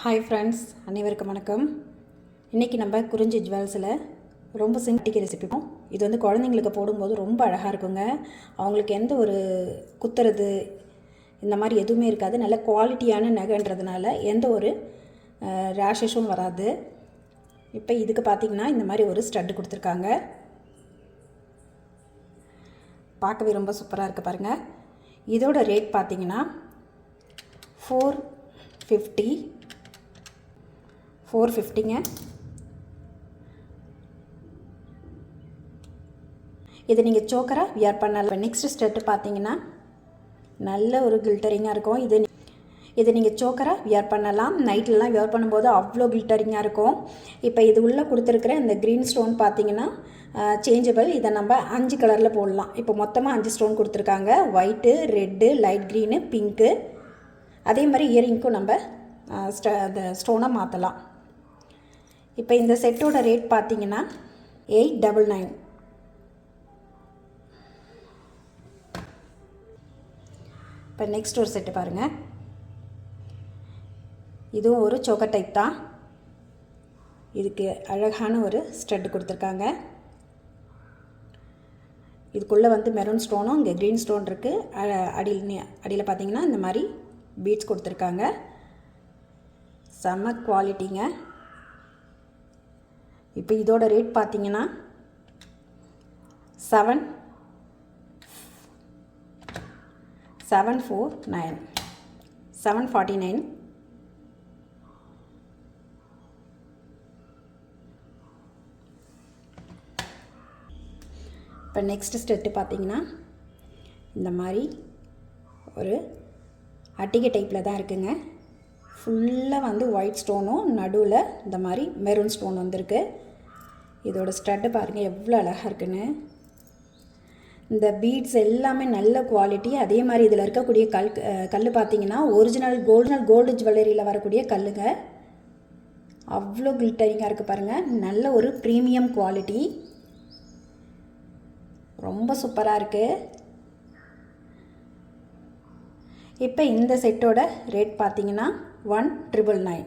Hi friends, அனைவருக்கும் வணக்கம். இன்றைக்கி நம்ம குறிஞ்சி ஜுவல்ஸில் ரொம்ப சிம்பிள் ரெசிபி. இது வந்து குழந்தைங்களுக்கு போடும்போது ரொம்ப அழகாக இருக்குங்க. அவங்களுக்கு எந்த ஒரு குத்துறது இந்த மாதிரி எதுவுமே இருக்காது. நல்ல குவாலிட்டியான நகைன்றதுனால எந்த ஒரு ரேஷஸும் வராது. இப்போ இதுக்கு பார்த்திங்கன்னா இந்த மாதிரி ஒரு ஸ்டட்டு கொடுத்துருக்காங்க. பார்க்கவே ரொம்ப சூப்பராக இருக்குது பாருங்கள். இதோட ரேட் பார்த்திங்கன்னா 450ங்க. இதை நீங்கள் சோக்கராக வியர் பண்ணலாம். நெக்ஸ்ட் ஸ்டெட்டு பார்த்தீங்கன்னா நல்ல ஒரு கில்டரிங்காக இருக்கும். இதை நீங்கள் சோக்கராக வியர் பண்ணலாம். நைட்லலாம் வியர் பண்ணும்போது அவ்வளோ கில்டரிங்காக இருக்கும். இப்போ இது உள்ளே கொடுத்துருக்குற இந்த க்ரீன் ஸ்டோன் பார்த்தீங்கன்னா சேஞ்சபிள். இதை நம்ம 5 கலரில் போடலாம். இப்போ மொத்தமாக 5 ஸ்டோன் கொடுத்துருக்காங்க. White, red, light green, pink. அதே மாதிரி இயரிங்க்கும் நம்ம அந்த ஸ்டோனை மாற்றலாம். இப்போ இந்த செட்டோட ரேட் பார்த்தீங்கன்னா 899. இப்போ நெக்ஸ்ட் ஒரு செட்டு பாருங்கள். இதுவும் ஒரு சோக்கர் டைப் தான். இதுக்கு அழகான ஒரு ஸ்டட் கொடுத்துருக்காங்க. இதுக்குள்ளே வந்து மெரூன் ஸ்டோனும் இங்கே க்ரீன் ஸ்டோன் இருக்குது. அடியில் பார்த்தீங்கன்னா இந்த மாதிரி பீட்ஸ் கொடுத்துருக்காங்க. செம்ம குவாலிட்டிங்க. இப்போ இதோட ரேட் பார்த்தீங்கன்னா 749. இப்போ நெக்ஸ்ட் ஸ்டெட்டு பார்த்தீங்கன்னா இந்த மாதிரி ஒரு அட்டிகை டைப்பில் தான் இருக்குங்க. ஃபுல்லாக வந்து ஒயிட் ஸ்டோனும் நடுவில் இந்த மாதிரி மெரூன் ஸ்டோன் வந்திருக்கு. இதோட ஸ்டட்டு பாருங்கள் எவ்வளோ அழகாக இருக்குன்னு. இந்த பீட்ஸ் எல்லாமே நல்ல குவாலிட்டி. அதே மாதிரி இதில் இருக்கக்கூடிய கல் பார்த்திங்கன்னா ஒரிஜினல் கோல்டு ஜுவல்லரியில் வரக்கூடிய கல்லுங்க. அவ்வளோ கில்டரிங்காக இருக்குது பாருங்கள். நல்ல ஒரு ப்ரீமியம் குவாலிட்டி. ரொம்ப சூப்பராக இருக்குது. இப்போ இந்த செட்டோட ரேட் பார்த்தீங்கன்னா 1999.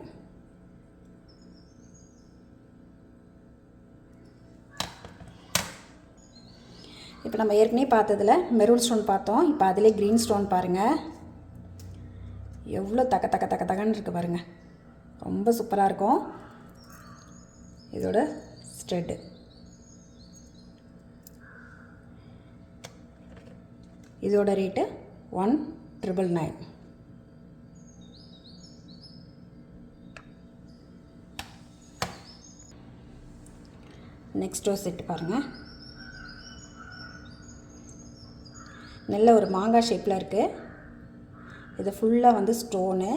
இப்போ நம்ம ஏற்கனவே பார்த்ததில் மெரூன் ஸ்டோன் பார்த்தோம். இப்போ அதிலே க்ரீன் ஸ்டோன் பாருங்கள் எவ்வளோ தகன்னு இருக்குது பாருங்கள். ரொம்ப சூப்பராக இருக்கும். இதோட ஸ்டெட்டு இதோட ரேட்டு 1999. நெக்ஸ்ட் ஒரு செட்டு பாருங்கள். நல்ல ஒரு மாங்காய் ஷேப்பில் இருக்குது. இது ஃபுல்லாக வந்து ஸ்டோனு.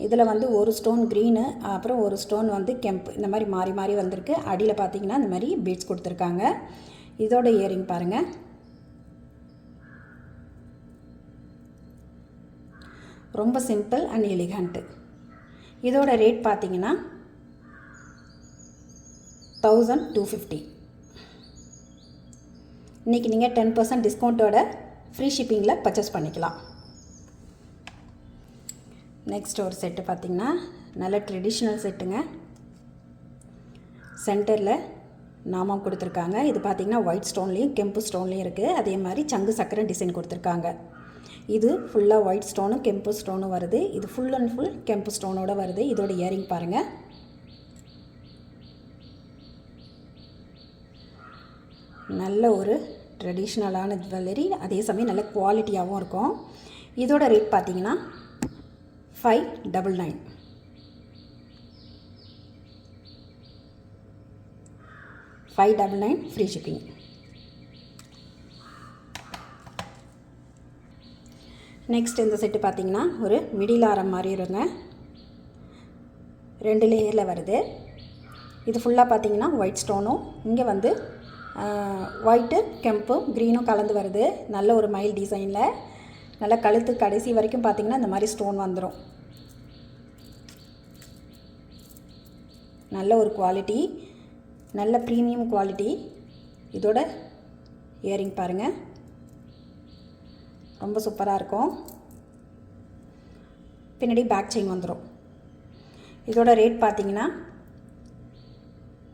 இதில் வந்து ஒரு ஸ்டோன் க்ரீனு, அப்புறம் ஒரு ஸ்டோன் வந்து கெம்பு, இந்த மாதிரி மாறி மாறி வந்திருக்கு. அடியில் பார்த்தீங்கன்னா இந்த மாதிரி பீட்ஸ் கொடுத்துருக்காங்க. இதோட இயரிங் பாருங்கள். ரொம்ப சிம்பிள் அண்ட் எலிகண்ட்டு. இதோட ரேட் பார்த்தீங்கன்னா 1250. இன்றைக்கி நீங்கள் 10% டிஸ்கவுண்ட்டோட ஃப்ரீ ஷிப்பிங்கில் பர்ச்சேஸ் பண்ணிக்கலாம். நெக்ஸ்ட் ஒரு செட்டு பார்த்திங்கன்னா நல்ல ட்ரெடிஷ்னல் செட்டுங்க. சென்டரில் நாமம் கொடுத்துருக்காங்க. இது பார்த்திங்கன்னா ஒயிட் ஸ்டோன்லேயும் கெம்பு ஸ்டோன்லேயும் இருக்குது. அதே மாதிரி சங்கு சக்கரம் டிசைன் கொடுத்துருக்காங்க. இது ஃபுல்லாக ஒயிட் ஸ்டோனும் கெம்பு ஸ்டோனும் வருது. இது ஃபுல் அண்ட் ஃபுல் கெம்பு ஸ்டோனோடு வருது. இதோட இயரிங் பாருங்கள். நல்ல ஒரு ட்ரெடிஷ்னலான ஜுவல்லரி, அதே சமயம் நல்ல குவாலிட்டியாகவும் இருக்கும். இதோட ரேட் பார்த்தீங்கன்னா 599. Free shipping. நெக்ஸ்ட் இந்த செட்டு பார்த்திங்கன்னா ஒரு மிடில் ஆரம் மாதிரி இருங்க. 2 லேயரில் வருது. இது ஃபுல்லாக பார்த்திங்கன்னா ஒயிட் ஸ்டோனும் இங்கே வந்து ஒயிட்டு கெம்பும் க்ரீனும் கலந்து வருது. நல்ல ஒரு மயில் டிசைனில் நல்ல கழுத்து கடைசி வரைக்கும் பார்த்திங்கன்னா இந்த மாதிரி ஸ்டோன் வந்துடும். நல்ல ஒரு குவாலிட்டி, நல்ல ப்ரீமியம் குவாலிட்டி. இதோட இயரிங் பாருங்கள் ரொம்ப சூப்பராக இருக்கும். பின்னாடி பேக் செயின் வந்துடும். இதோட ரேட் பார்த்தீங்கன்னா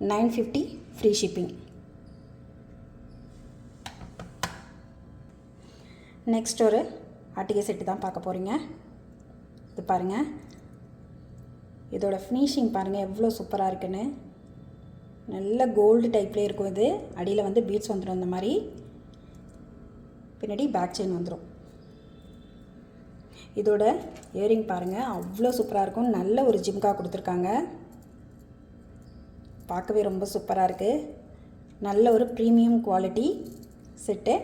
950 ஃப்ரீ ஷிப்பிங். நெக்ஸ்ட் ஒரு அட்டிகை செட்டு தான் பார்க்க போகிறீங்க. இது பாருங்கள், இதோட ஃபினிஷிங் பாருங்கள் எவ்வளோ சூப்பராக இருக்குன்னு. நல்ல கோல்டு டைப்லேயே இருக்கும். இது அடியில் வந்து பீட்ஸ் வந்துடும். இந்த மாதிரி பின்னாடி பேக் செயின் வந்துடும். இதோட இயரிங் பாருங்கள் அவ்வளோ சூப்பராக இருக்கும். நல்ல ஒரு ஜிம்கா கொடுத்துருக்காங்க. பார்க்கவே ரொம்ப சூப்பராக இருக்குது. நல்ல ஒரு ப்ரீமியம் குவாலிட்டி செட்டு.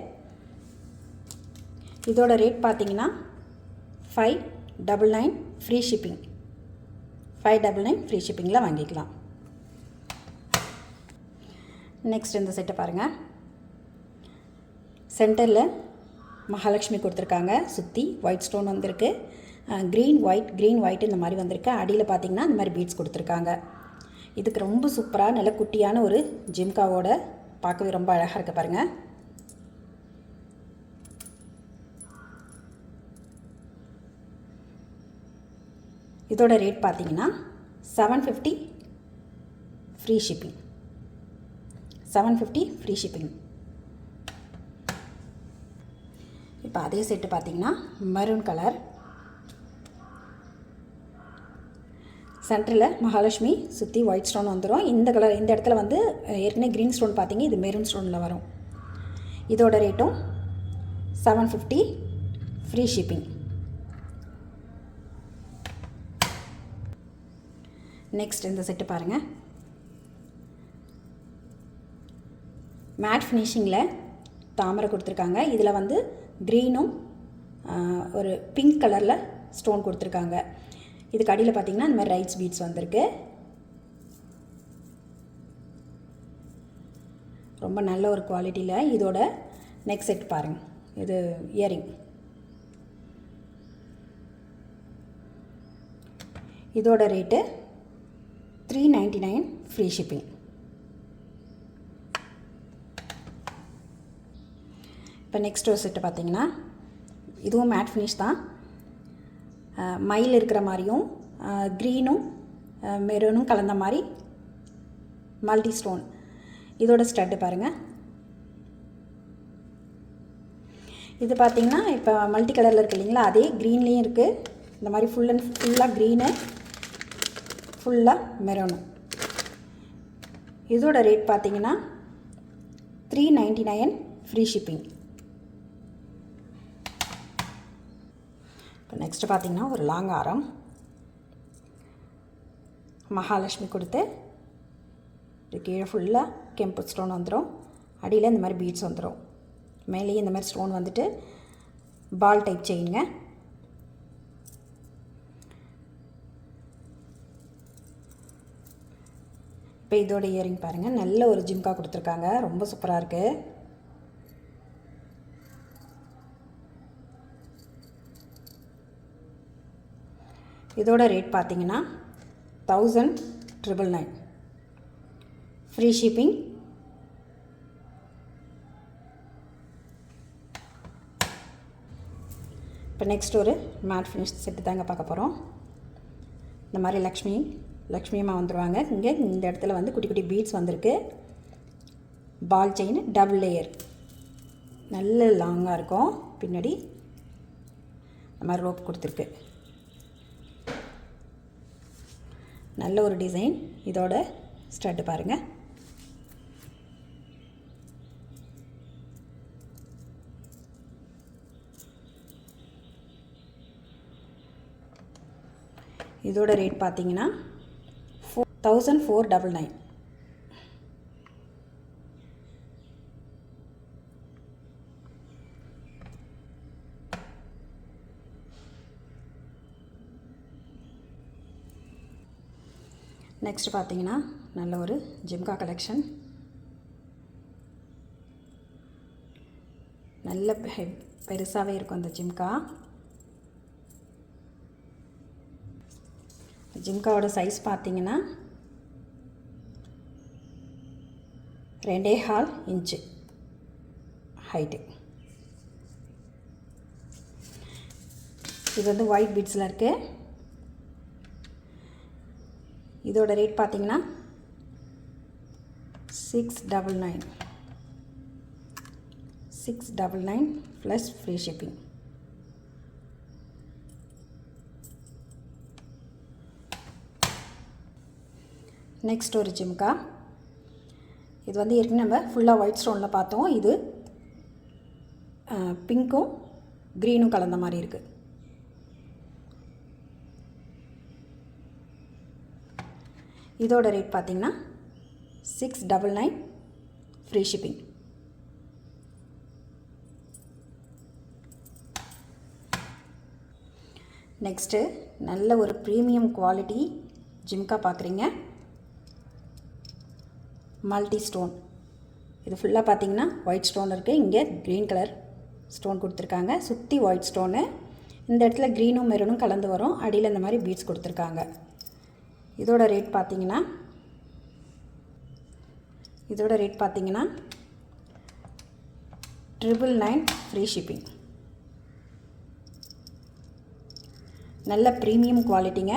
இதோட ரேட் பார்த்தீங்கன்னா 599 ஃப்ரீ ஷிப்பிங். 599 ஃப்ரீ ஷிப்பிங்கில் வாங்கிக்கலாம். நெக்ஸ்ட் இந்த செட்டை பாருங்கள். சென்டரில் மகாலட்சுமி கொடுத்துருக்காங்க. சுற்றி ஒயிட் ஸ்டோன் வந்திருக்கு. க்ரீன் ஒயிட் இந்த மாதிரி வந்திருக்கு. அடியில் பார்த்திங்கன்னா இந்த மாதிரி பீட்ஸ் கொடுத்துருக்காங்க. இதுக்கு ரொம்ப சூப்பராக நல்ல குட்டியான ஒரு ஜிம்காவோட பார்க்கவே ரொம்ப அழகாக இருக்குது பாருங்கள். இதோட ரேட் பார்த்தீங்கன்னா 750 ஃப்ரீ ஷிப்பிங். 750 free shipping. இப்போ அதே செட்டு பார்த்தீங்கன்னா மெரூன் கலர். சென்டரில் மகாலட்சுமி சுற்றி ஒயிட் ஸ்டோன் வந்துடும். இந்த இடத்துல வந்து ஏற்கனவே க்ரீன் ஸ்டோன் பார்த்தீங்க, இது மெரூன் ஸ்டோனில் வரும். இதோட ரேட்டும் 750 ஃப்ரீ ஷிப்பிங். நெக்ஸ்ட் இந்த செட்டு பாருங்கள். மேட் ஃபினிஷிங்கில் தாமரை கொடுத்துருக்காங்க. இதில் வந்து க்ரீனும் ஒரு பிங்க் கலரில் ஸ்டோன் கொடுத்துருக்காங்க. இதுக்கு அடியில் பார்த்திங்கன்னா இந்த மாதிரி ரைட்ஸ் பீட்ஸ் வந்திருக்கு. ரொம்ப நல்ல ஒரு குவாலிட்டியில். இதோட நெக் செட் பாருங்கள். இது இயரிங். இதோட ரேட்டு 399 ஃப்ரீ ஷிப்பிங். இப்போ நெக்ஸ்ட் ஒரு செட்டு பார்த்திங்கன்னா இதுவும் மேட் ஃபினிஷ் தான். மயில் இருக்கிற மாதிரியும் க்ரீனும் மெரூனும் கலந்த மாதிரி மல்டி ஸ்டோன். இதோட ஸ்டட்டு பாருங்கள். இது பார்த்திங்கன்னா இப்போ மல்டி கலரில் இருக்குது இல்லைங்களா, அதே க்ரீன்லேயும் இருக்குது. இந்த மாதிரி ஃபுல்லாக க்ரீனு, ஃபுல்லாக மெரூனு. இதோட ரேட் பார்த்திங்கன்னா 399 ஃப்ரீ ஷிப்பிங். இப்போ நெக்ஸ்ட்டு பார்த்திங்கன்னா ஒரு லாங் ஆரம் மகாலட்சுமி கொடுத்து இது கீழே ஃபுல்லாக கெம்பு ஸ்டோன் வந்துடும். அடியில் இந்த மாதிரி பீட்ஸ் வந்துடும். மேலேயும் இந்த மாதிரி ஸ்டோன் வந்துட்டு பால் டைப் செயினுங்க. இப்போ இதோட இயரிங் பாருங்கள். நல்ல ஒரு ஜிம்கா கொடுத்துருக்காங்க. ரொம்ப சூப்பராக இருக்குது. இதோட ரேட் பார்த்தீங்கன்னா 1999 ஃப்ரீ ஷிப்பிங். இப்போ நெக்ஸ்ட் ஒரு மேட் ஃபினிஷ் செட்டு தாங்க பார்க்க போகிறோம். இந்த மாதிரி லக்ஷ்மி அம்மா வந்துடுவாங்க. இங்கே இந்த இடத்துல வந்து குட்டி குட்டி பீட்ஸ் வந்திருக்கு. பால் செயின் டபுள் லேயர், நல்ல லாங்காக இருக்கும். பின்னாடி இந்த மாதிரி ரோப் கொடுத்துருக்கு. நல்ல ஒரு டிசைன். இதோட ஸ்டட்டு பாருங்கள். இதோட ரேட் பார்த்தீங்கன்னா 1499. நெக்ஸ்ட் பார்த்தீங்கன்னா நல்ல ஒரு ஜிம்கா கலெக்ஷன். நல்ல பெருசாகவே இருக்கும் அந்த ஜிம்கா. ஜிம்காவோட சைஸ் பார்த்தீங்கன்னா 2.25 இன்ச்சு ஹைட்டு. இது வந்து ஒயிட் பீட்ஸில் இருக்குது. இதோட ரேட் பார்த்தீங்கன்னா 699 ப்ளஸ் ஃப்ரீ ஷிப்பிங். நெக்ஸ்ட் ஒரு ஜிம்கா. இது வந்து ஏற்கனவே நம்ம ஃபுல்லாக ஒயிட் ஸ்டோனில் பார்த்தோம். இது பிங்க்கும் க்ரீனும் கலந்த மாதிரி இருக்குது. இதோட ரேட் பார்த்திங்கன்னா 699 ஃப்ரீ ஷிப்பிங். நெக்ஸ்ட்டு நல்ல ஒரு ப்ரீமியம் குவாலிட்டி ஜிம்கா பார்க்குறீங்க. Multi stone. இது ஃபுல்லாக பார்த்தீங்கன்னா ஒயிட் ஸ்டோன் இருக்குது. இங்கே க்ரீன் கலர் ஸ்டோன் கொடுத்துருக்காங்க. சுற்றி ஒயிட் ஸ்டோனு. இந்த இடத்துல க்ரீனும் மெரூனும் கலந்து வரும். அடியில் இந்த மாதிரி பீட்ஸ் கொடுத்துருக்காங்க. இதோட ரேட் பார்த்தீங்கன்னா 999 ஃப்ரீ ஷிப்பிங். நல்ல ப்ரீமியம் குவாலிட்டிங்க.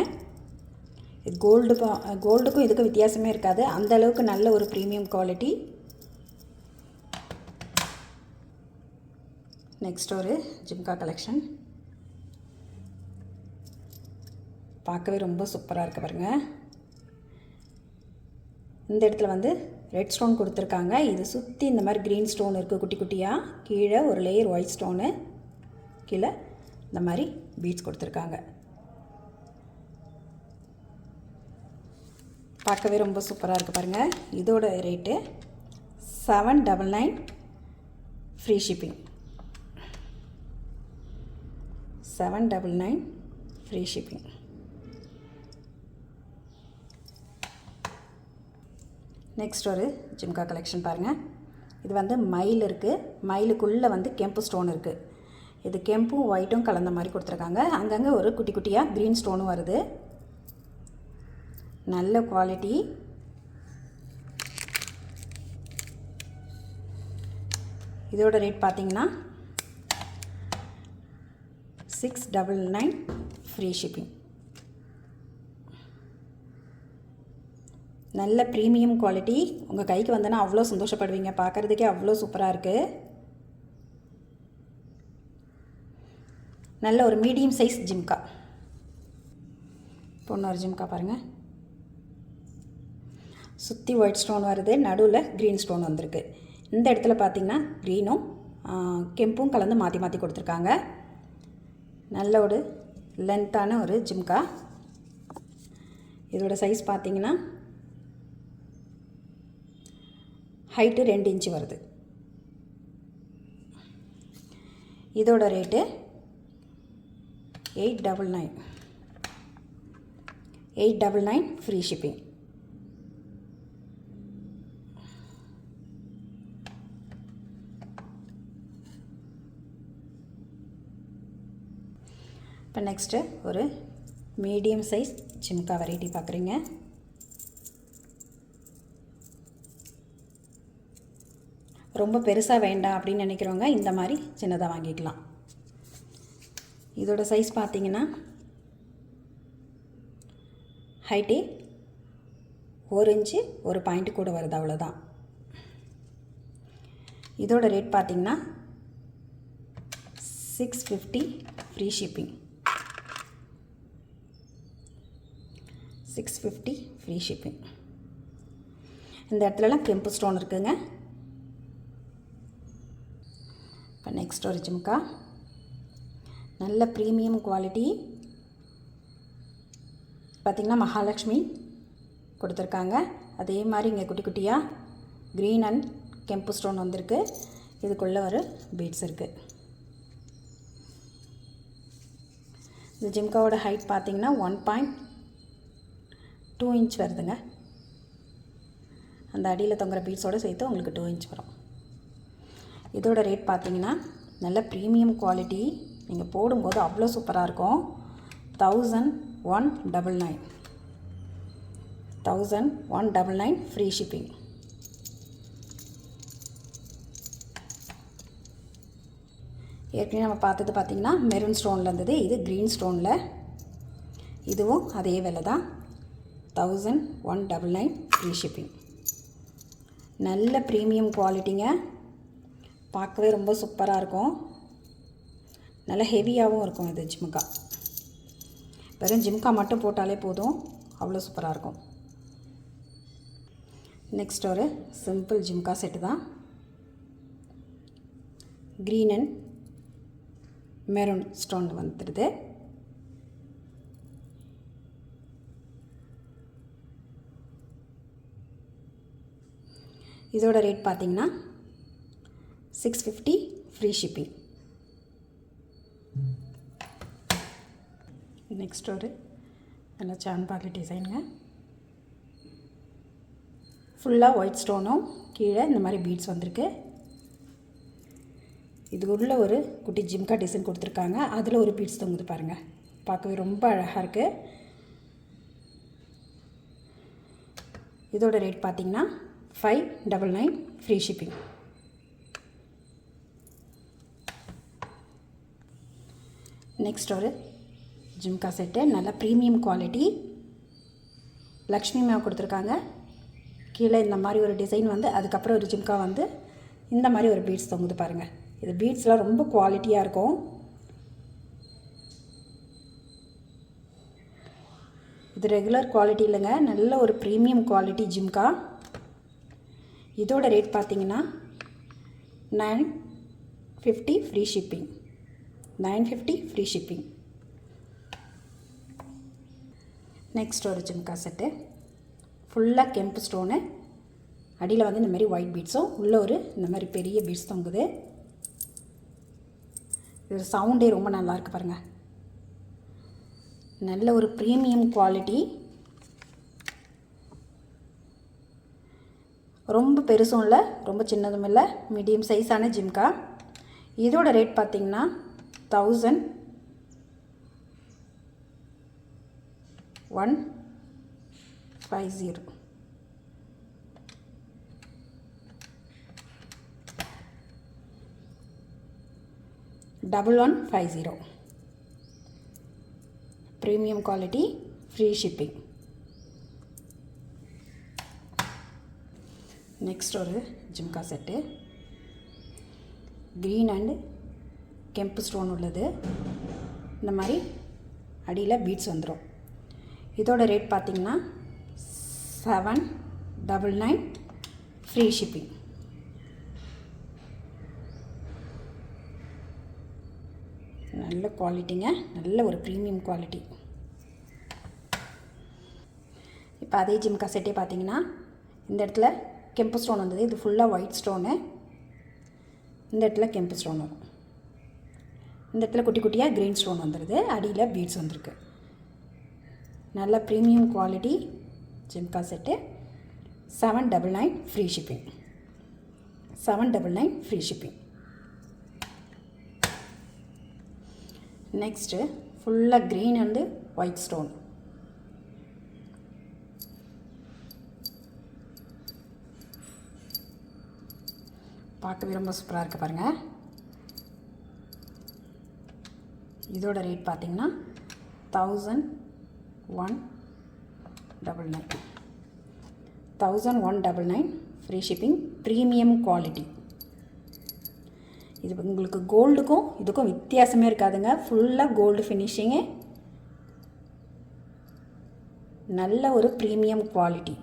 இது கோல்டுக்கும் இதுக்கும் வித்தியாசமே இருக்காது. அந்த அளவுக்கு நல்ல ஒரு ப்ரீமியம் குவாலிட்டி. நெக்ஸ்ட் ஒரு ஜிம்கா கலெக்ஷன். பார்க்கவே ரொம்ப சூப்பராக இருக்குது பாருங்கள். இந்த இடத்துல வந்து ரெட் ஸ்டோன் கொடுத்துருக்காங்க. இது சுற்றி இந்த மாதிரி க்ரீன் ஸ்டோன் இருக்குது குட்டி குட்டியாக. கீழே ஒரு லேயர் ஒயிட் ஸ்டோனு, கீழே இந்த மாதிரி பீட்ஸ் கொடுத்துருக்காங்க. பார்க்கவே ரொம்ப சூப்பராக இருக்குது பாருங்கள். இதோட rate 799 free shipping. 799 free shipping. Next ஒரு ஜிம்கா கலெக்ஷன் பாருங்கள். இது வந்து மயில் இருக்குது. மயிலுக்குள்ளே வந்து கெம்பு ஸ்டோன் இருக்குது. இது கெம்பும் ஒயிட்டும் கலந்த மாதிரி கொடுத்துருக்காங்க. அங்கங்கே ஒரு குட்டி குட்டியாக க்ரீன் ஸ்டோனும் வருது. நல்ல குவாலிட்டி. இதோட ரேட் பார்த்தீங்கன்னா 699 ஃப்ரீ ஷிப்பிங். நல்ல ப்ரீமியம் குவாலிட்டி. உங்கள் கைக்கு வந்தனா அவ்வளோ சந்தோஷப்படுவீங்க. பார்க்குறதுக்கே அவ்வளோ சூப்பராக இருக்குது. நல்ல ஒரு மீடியம் சைஸ் ஜிம்கா. இன்னொரு ஜிம்கா பாருங்கள். சுற்றி ஒயிட் ஸ்டோன் வருது. நடுவில் க்ரீன் ஸ்டோன் வந்திருக்கு. இந்த இடத்துல பார்த்திங்கன்னா க்ரீனும் கெம்பும் கலந்து மாற்றி மாற்றி கொடுத்துருக்காங்க. நல்ல ஒரு லென்த்தான ஒரு ஜிம்கா. இதோட சைஸ் பார்த்திங்கன்னா ஹைட்டு 2 இன்ச்சு வருது. இதோட ரேட்டு 899 ஃப்ரீ ஷிப்பிங். இப்போ நெக்ஸ்ட்டு ஒரு மீடியம் சைஸ் ஜிம்கா வெரைட்டி பார்க்குறீங்க. ரொம்ப பெருசாக வேண்டாம் அப்படின்னு நினைக்கிறவங்க இந்த மாதிரி சின்னதாக வாங்கிக்கலாம். இதோட சைஸ் பார்த்தீங்கன்னா ஹைட்டே 1 இன்ச்சு ஒரு பாயிண்ட் கூட வருது, அவ்வளோதான். இதோட ரேட் பார்த்தீங்கன்னா 650 ஃப்ரீ ஷிப்பிங். 650 free shipping. இந்த இடத்துலலாம் கெம்பு ஸ்டோன் இருக்குங்க. இப்போ நெக்ஸ்ட் ஒரு ஜிம்கா. நல்ல ப்ரீமியம் குவாலிட்டி. பார்த்திங்கன்னா மகாலட்சுமி கொடுத்துருக்காங்க. அதே மாதிரி இங்கே குட்டி குட்டியாக க்ரீன் அண்ட் கெம்பு ஸ்டோன் வந்திருக்கு. இதுக்குள்ளே ஒரு பீட்ஸ் இருக்குது. இந்த ஜிம்காவோட ஹைட் பார்த்திங்கன்னா 1.2 இன்ச் வருதுங்க. அந்த அடியில் தொங்குற பீட்ஸோடு சேர்த்து உங்களுக்கு 2 இன்ச் வரும். இதோட ரேட் பார்த்திங்கன்னா நல்ல ப்ரீமியம் குவாலிட்டி. நீங்கள் போடும்போது அவ்வளோ சூப்பராக இருக்கும். 1199 ஃப்ரீ ஷிப்பிங். ஏற்கனவே நம்ம பார்த்தது பார்த்திங்கன்னா மெரூன் ஸ்டோனில் இருந்தது. இது க்ரீன் ஸ்டோனில். இதுவும் அதே விலை தான். 1199 ஃப்ரீ ஷிப்பிங். நல்ல ப்ரீமியம் குவாலிட்டிங்க, பார்க்கவே ரொம்ப சூப்பராக இருக்கும், நல்ல ஹெவியாகவும் இருக்கும். இது ஜிம்கா, வெறும் ஜிம்கா மட்டும் போட்டாலே போதும், அவ்வளோ சூப்பராக இருக்கும். நெக்ஸ்ட் ஒரு சிம்பிள் ஜிம்கா செட்டு தான். க்ரீன் அண்ட் மெரூன் ஸ்டோன் வந்துடுது. இதோட ரேட் பார்த்திங்கன்னா 650 ஃப்ரீ ஷிப்பிங். நெக்ஸ்ட் ஒரு நல்ல சான்பாலி டிசைனுங்க, ஃபுல்லாக ஒயிட் ஸ்டோனும் கீழே இந்த மாதிரி பீட்ஸ் வந்திருக்கு. இது உள்ள ஒரு குட்டி ஜிம்கா டிசைன் கொடுத்துருக்காங்க, அதில் ஒரு பீட்ஸ் தொங்குது பாருங்கள், பார்க்கவே ரொம்ப அழகாக இருக்குது. இதோட ரேட் பார்த்திங்கன்னா 599 ஃப்ரீ ஷிப்பிங். நெக்ஸ்ட் ஒரு ஜிம்கா செட்டு, நல்ல ப்ரீமியம் குவாலிட்டி, லக்ஷ்மி மேவ் கொடுத்துருக்காங்க. கீழே இந்த மாதிரி ஒரு டிசைன் வந்து, அதுக்கப்புறம் ஒரு ஜிம்கா வந்து இந்த மாதிரி ஒரு பீட்ஸ் தொங்குது பாருங்கள். இது பீட்ஸ்லாம் ரொம்ப குவாலிட்டியாக இருக்கும். இது ரெகுலர் குவாலிட்டி இல்லைங்க, நல்ல ஒரு ப்ரீமியம் குவாலிட்டி ஜிம்கா. இதோட ரேட் பார்த்திங்கன்னா 950 free shipping. 950 free shipping. Next ஒரு ஜிம்கா செட்டு, ஃபுல்லாக கெம்பு ஸ்டோனு, அடியில் வந்து இந்த மாதிரி ஒயிட் பீட்ஸும் உள்ளே ஒரு இந்த மாதிரி பெரிய பீட்ஸ் தொங்குது. இது சவுண்டே ரொம்ப நல்லாயிருக்கு பாருங்கள், நல்ல ஒரு ப்ரீமியம் குவாலிட்டி. ரொம்ப பெருசும் இல்லை, ரொம்ப சின்னதும் இல்லை, மீடியம் சைஸான ஜிம்கா. இதோட ரேட் பார்த்திங்கன்னா 1150. 1150 premium quality, free shipping. Next ஒரு ஜிம்கா செட்டு, க்ரீன் அண்டு கெம்பு ஸ்டோன் உள்ளது, இந்த மாதிரி அடியில் பீட்ஸ் வந்துடும். இதோட ரேட் பார்த்திங்கன்னா 799 ஃப்ரீ ஷிப்பிங். நல்ல குவாலிட்டிங்க, நல்ல ஒரு ப்ரீமியம் குவாலிட்டி. இப்போ அதே ஜிம்கா செட்டே பார்த்திங்கன்னா இந்த இடத்துல கெம்பு ஸ்டோன் வந்தது, இது ஃபுல்லாக ஒயிட் ஸ்டோனு, இந்த இடத்துல கெம்பு ஸ்டோன் வரும், இந்த இடத்துல குட்டி குட்டியாக க்ரீன் ஸ்டோன் வந்துடுது, அடியில் பீட்ஸ் வந்திருக்கு. நல்ல premium quality jhumka set. 799 free shipping. 799 free shipping. Next ஃபுல்லாக க்ரீன் அண்டு ஒயிட் ஸ்டோன், பார்க்கவே ரொம்ப சூப்பராக இருக்குது பாருங்கள். இதோட ரேட் பார்த்திங்கன்னா 1199. 1199 ஃப்ரீ ஷிப்பிங், ப்ரீமியம் குவாலிட்டி. இது உங்களுக்கு கோல்டுக்கும் இதுக்கும் வித்தியாசமே இருக்காதுங்க, ஃபுல்லாக கோல்டு ஃபினிஷிங்கு, நல்ல ஒரு ப்ரீமியம் குவாலிட்டி.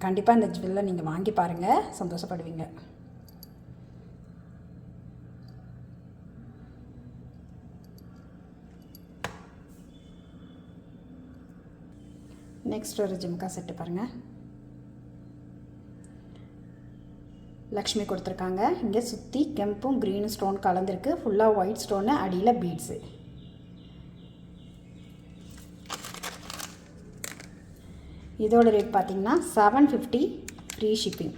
கண்டிப்பாக இந்த ஜுவல்லை நீங்கள் வாங்கி பாருங்கள், சந்தோஷப்படுவீங்க. நெக்ஸ்ட் ஒரு ஜிம்கா செட்டு பாருங்கள், லக்ஷ்மி கொடுத்துருக்காங்க. இங்கே சுற்றி கெம்பும் க்ரீன் ஸ்டோன் கலந்துருக்கு, ஃபுல்லாக ஒயிட் ஸ்டோனு, அடியில் பீட்ஸு. இதோட ரேட் பார்த்திங்கன்னா 750 free shipping.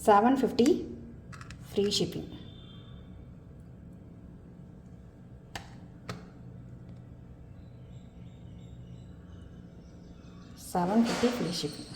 750 free shipping. $750 free shipping.